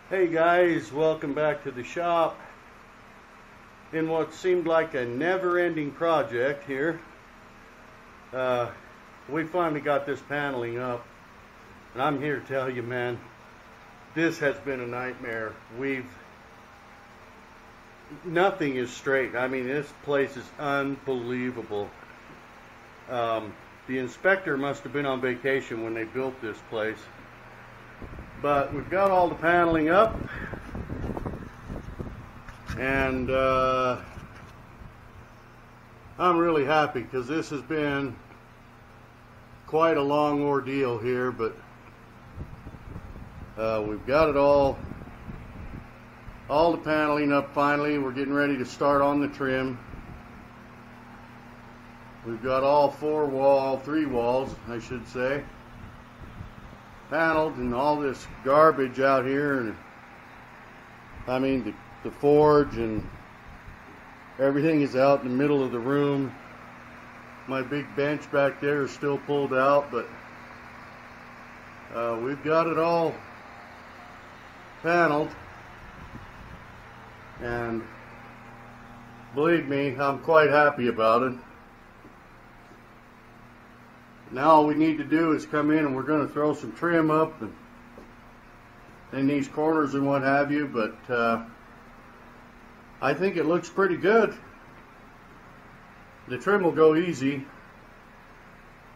Hey guys, welcome back to the shop. In what seemed like a never-ending project here, we finally got this paneling up, and I'm here to tell you, man, this has been a nightmare. Nothing is straight. I mean, this place is unbelievable. The inspector must have been on vacation when they built this place. But we've got all the paneling up, and I'm really happy because this has been quite a long ordeal here, but we've got it all the paneling up finally. We're getting ready to start on the trim. We've got all three walls, I should say, paneled, and all this garbage out here, and I mean the forge and everything is out in the middle of the room. My big bench back there is still pulled out, but we've got it all paneled, and believe me, I'm quite happy about it. Now all we need to do is come in and we're going to throw some trim up and in these corners and what have you, but I think it looks pretty good. The trim will go easy.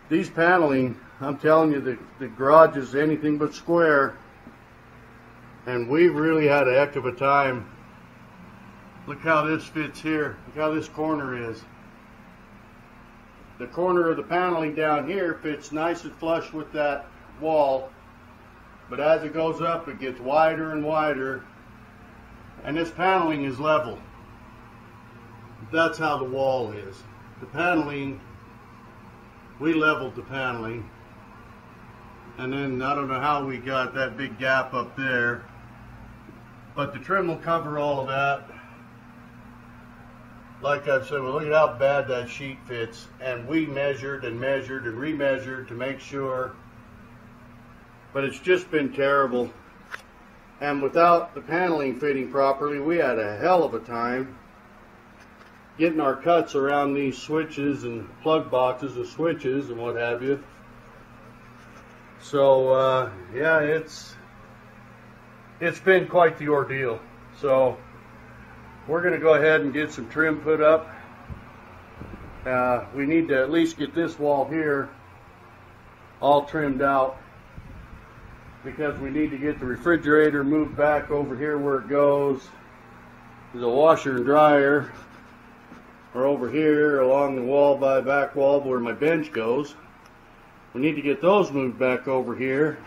These paneling, I'm telling you, the garage is anything but square, and we've really had a heck of a time. Look how this fits here. Look how this corner is. The corner of the paneling down here fits nice and flush with that wall, but as it goes up it gets wider and wider, and this paneling is level. That's how the wall is. The paneling, we leveled the paneling, and then I don't know how we got that big gap up there, but the trim will cover all of that. Like I've said, well, look at how bad that sheet fits, and we measured and measured and remeasured to make sure, but it's just been terrible. And without the paneling fitting properly, we had a hell of a time getting our cuts around these switches and plug boxes of switches and what have you. So yeah, it's been quite the ordeal. So we're going to go ahead and get some trim put up. We need to at least get this wall here all trimmed out, because we need to get the refrigerator moved back over here where it goes. There's a washer and dryer are over here along the wall by back wall where my bench goes. We need to get those moved back over here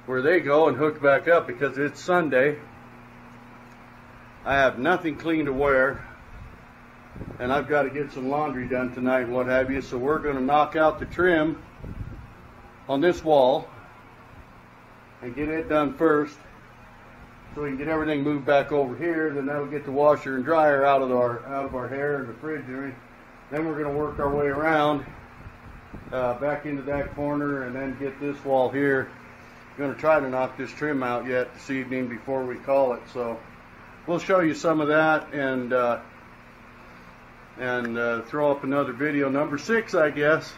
where they go and hooked back up, because it's Sunday. I have nothing clean to wear, and I've got to get some laundry done tonight and what have you, so we're going to knock out the trim on this wall and get it done first so we can get everything moved back over here. Then that'll get the washer and dryer out of our hair and the fridge and everything. Then we're going to work our way around back into that corner and then get this wall here. I'm going to try to knock this trim out yet this evening before we call it, so we'll show you some of that and throw up another video, number 6, I guess.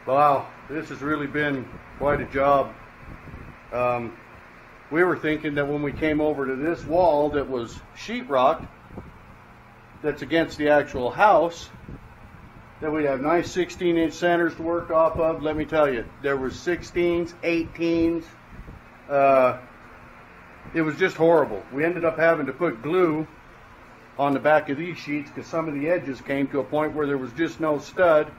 Wow, this has really been quite a job. We were thinking that when we came over to this wall that was sheetrock, that's against the actual house, that we'd have nice 16-inch centers to work off of. Let me tell you, there were 16s, 18s. It was just horrible. We ended up having to put glue on the back of these sheets because some of the edges came to a point where there was just no stud,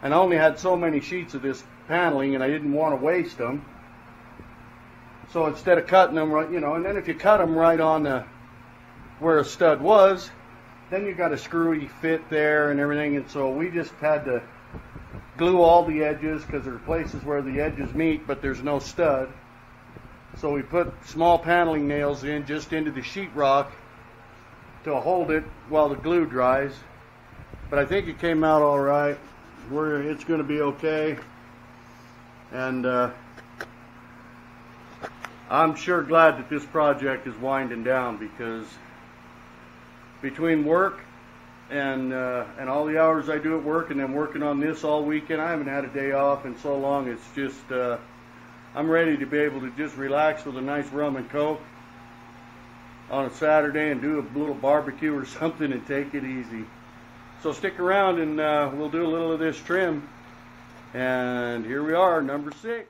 and I only had so many sheets of this paneling and I didn't want to waste them. So instead of cutting them right, you know, and then if you cut them right on the where a stud was, then you got a screwy fit there and everything. And so we just had to glue all the edges because there are places where the edges meet, but there's no stud. So we put small paneling nails in just into the sheetrock to hold it while the glue dries. But I think it came out all right. It's going to be okay. And I'm sure glad that this project is winding down, because between work and all the hours I do at work and then working on this all weekend, I haven't had a day off in so long. It's just I'm ready to be able to just relax with a nice rum and coke on a Saturday and do a little barbecue or something and take it easy. So stick around and we'll do a little of this trim. And here we are, number 6.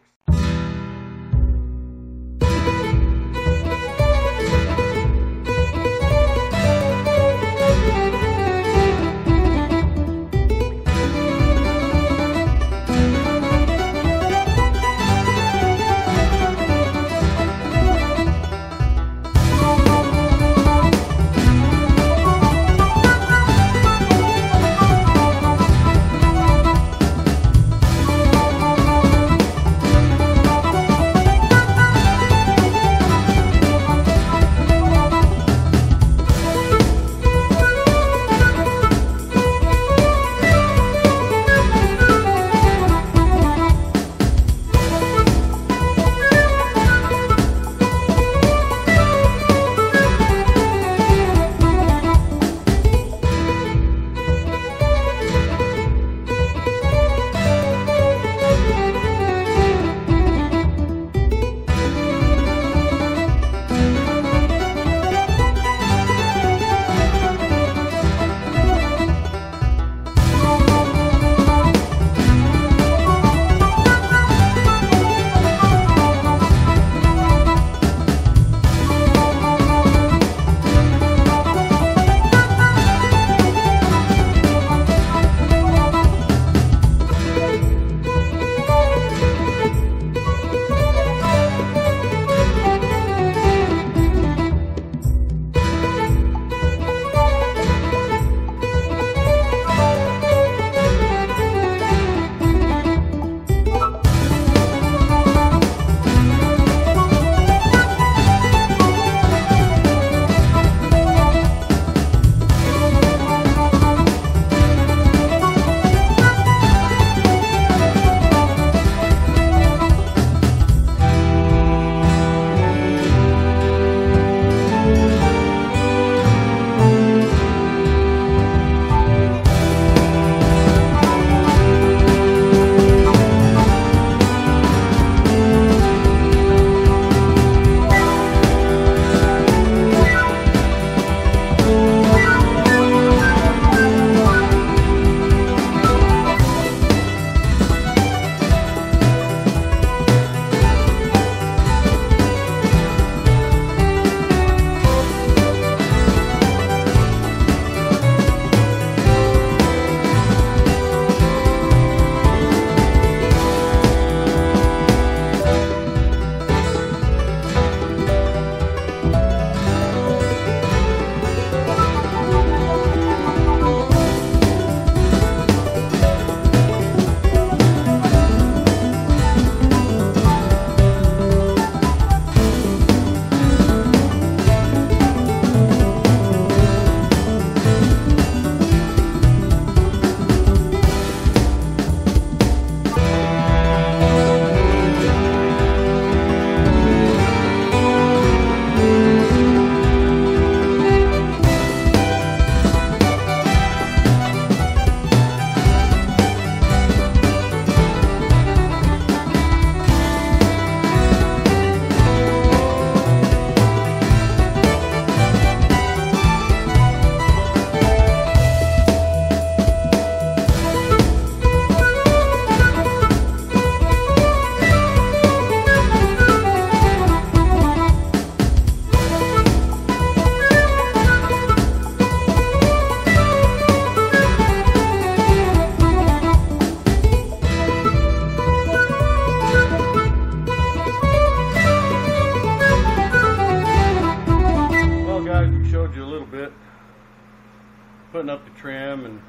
putting up the trim and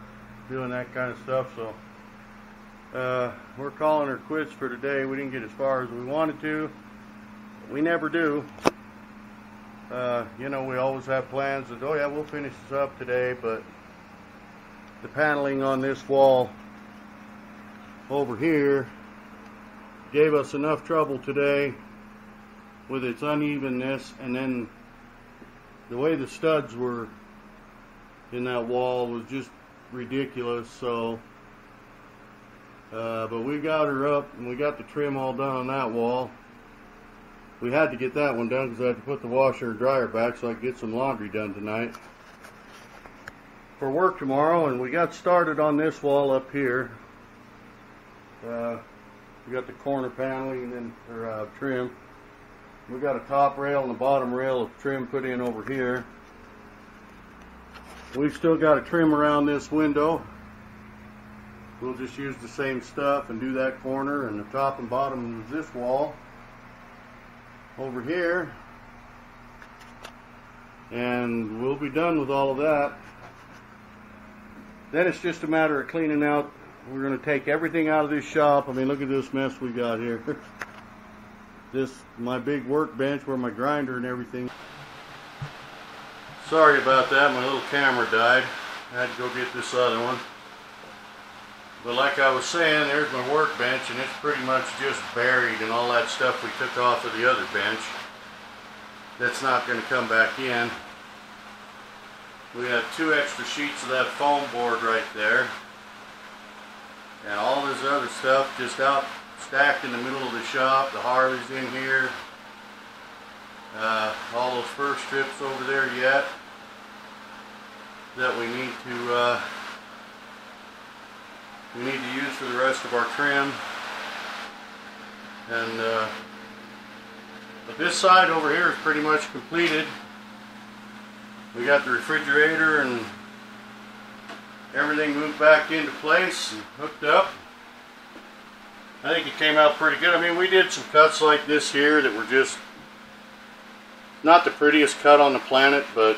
doing that kind of stuff. So we're calling her quits for today. We didn't get as far as we wanted to. We never do. You know, we always have plans that, oh yeah, we'll finish this up today, but the paneling on this wall over here gave us enough trouble today with its unevenness, and then the way the studs were in that wall was just ridiculous. So but we got her up and we got the trim all done on that wall. We had to get that one done because I had to put the washer and dryer back so I could get some laundry done tonight for work tomorrow. And we got started on this wall up here. We got the corner paneling and then trim. We got a top rail and a bottom rail of trim put in over here. We've still got a trim around this window. We'll just use the same stuff and do that corner, and the top and bottom of this wall over here, and we'll be done with all of that. Then it's just a matter of cleaning out. We're going to take everything out of this shop. I mean, look at this mess we got here. This, my big workbench where my grinder and everything. Sorry about that, my little camera died. I had to go get this other one. But like I was saying, there's my workbench, and it's pretty much just buried in all that stuff we took off of the other bench. That's not going to come back in. We have 2 extra sheets of that foam board right there. And all this other stuff just out stacked in the middle of the shop. The Harley's in here. All those fur strips over there yet that we need to use for the rest of our trim. And but this side over here is pretty much completed. We got the refrigerator and everything moved back into place and hooked up. I think it came out pretty good. I mean, we did some cuts like this here that were just not the prettiest cut on the planet, but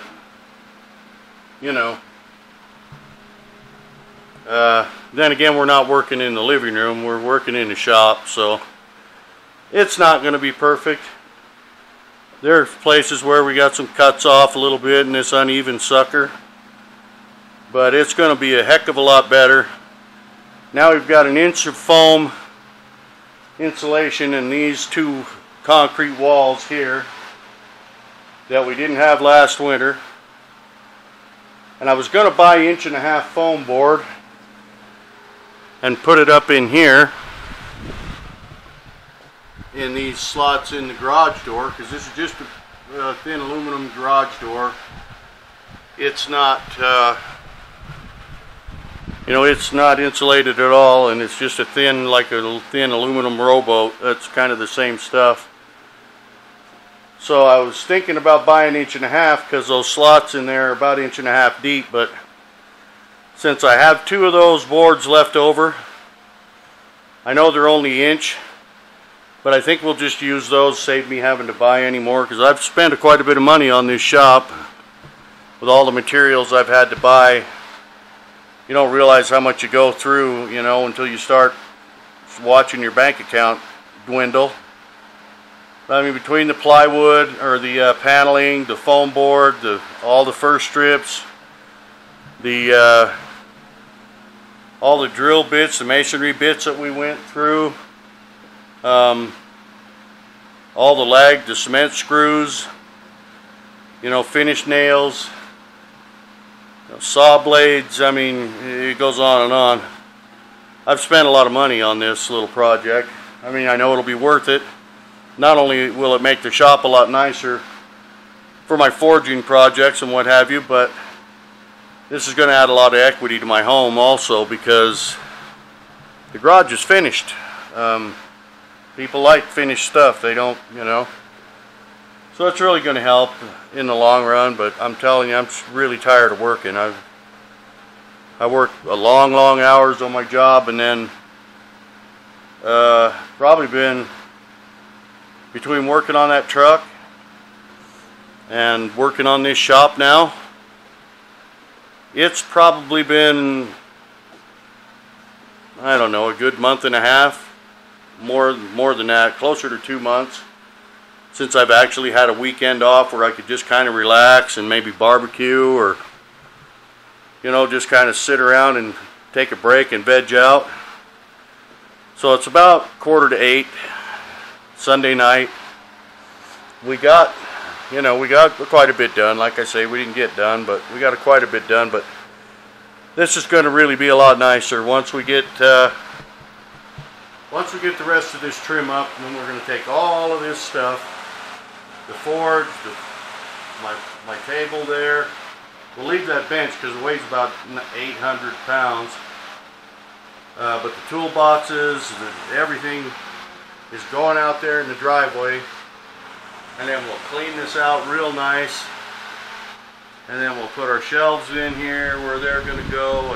you know. Then again, we're not working in the living room, we're working in the shop, so it's not going to be perfect. There are places where we got some cuts off a little bit in this uneven sucker, but it's going to be a heck of a lot better. Now we've got an inch of foam insulation in these 2 concrete walls here that we didn't have last winter. And I was going to buy 1.5 inch foam board and put it up in here in these slots in the garage door, because this is just a thin aluminum garage door. It's not you know, it's not insulated at all, and it's just a thin, like a thin aluminum rowboat. That's kind of the same stuff. So I was thinking about buying 1.5 inches because those slots in there are about 1.5 inches deep, but since I have 2 of those boards left over, I know they're only 1 inch, but I think we'll just use those, save me having to buy any more, because I've spent quite a bit of money on this shop with all the materials I've had to buy. You don't realize how much you go through, you know, until you start watching your bank account dwindle. I mean, between the plywood, or the paneling, the foam board, all the fur strips, all the drill bits, the masonry bits that we went through, all the cement screws, you know, finish nails, saw blades. I mean, it goes on and on. I've spent a lot of money on this little project. I mean, I know it'll be worth it. Not only will it make the shop a lot nicer for my forging projects and what have you, but this is going to add a lot of equity to my home also, because the garage is finished. People like finished stuff. They don't, you know. So it's really going to help in the long run, but I'm telling you, I'm really tired of working. I work a long hours on my job, and then probably been between working on that truck and working on this shop now, it's probably been, I don't know, a good month and a half, more than that, closer to 2 months, since I've actually had a weekend off where I could just kind of relax and maybe barbecue, or, you know, just kind of sit around and take a break and veg out. So it's about 7:45 Sunday night. We got quite a bit done. Like I say, we didn't get done, but we got quite a bit done. But this is going to really be a lot nicer once we get the rest of this trim up. And then we're going to take all of this stuff, the forge, my table there. We'll leave that bench because it weighs about 800 pounds. But the toolboxes, everything is going out there in the driveway. And then we'll clean this out real nice. And then we'll put our shelves in here where they're going to go.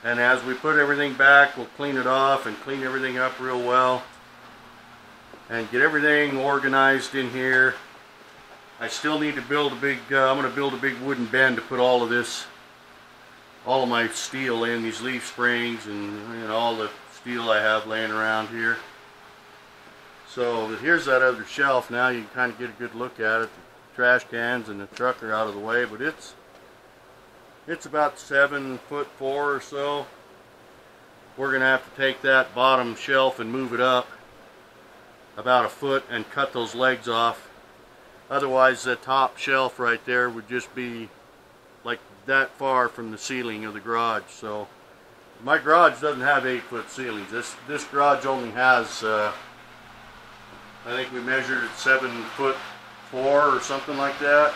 And as we put everything back, we'll clean it off and clean everything up real well. And get everything organized in here. I still need to build a big, I'm going to build a big wooden bin to put all of my steel in, these leaf springs and all the steel I have laying around here. So here's that other shelf now. You can kind of get a good look at it. The trash cans and the truck are out of the way, but it's about 7'4" or so. We're going to have to take that bottom shelf and move it up about a foot and cut those legs off. Otherwise, the top shelf right there would just be like that far from the ceiling of the garage. So my garage doesn't have 8-foot ceilings. This garage only has I think we measured it 7'4" or something like that.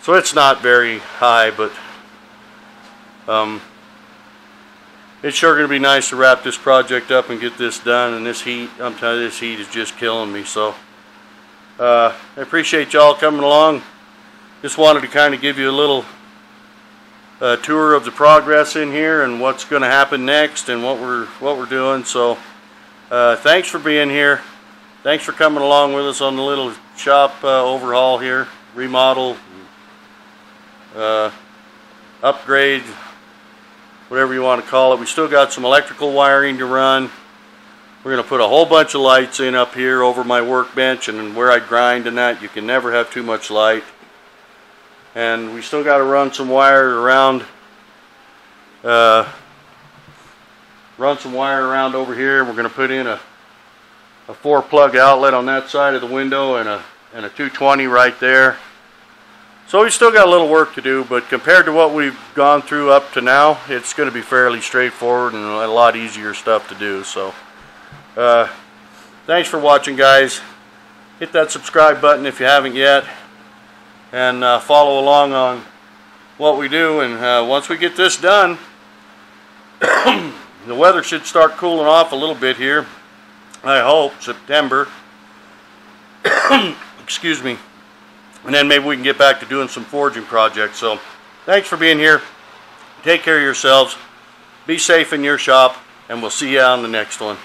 So it's not very high, but it's sure going to be nice to wrap this project up and get this done. And this heat, I'm telling you, this heat is just killing me. So I appreciate y'all coming along. Just wanted to kind of give you a little tour of the progress in here and what's going to happen next and what we're doing. So thanks for being here. Thanks for coming along with us on the little shop overhaul here, remodel, upgrade, whatever you want to call it. We still got some electrical wiring to run. We're going to put a whole bunch of lights in up here over my workbench, and where I grind and that, you can never have too much light. And we still got to run some wire around over here. We're going to put in a 4-plug outlet on that side of the window and a 220 right there. So we still got a little work to do, but compared to what we've gone through up to now, it's going to be fairly straightforward and a lot easier stuff to do. So thanks for watching, guys. Hit that subscribe button if you haven't yet, and follow along on what we do. And once we get this done, the weather should start cooling off a little bit here. I hope September. Excuse me. And then maybe we can get back to doing some forging projects. So thanks for being here. Take care of yourselves. Be safe in your shop, and we'll see you on the next one.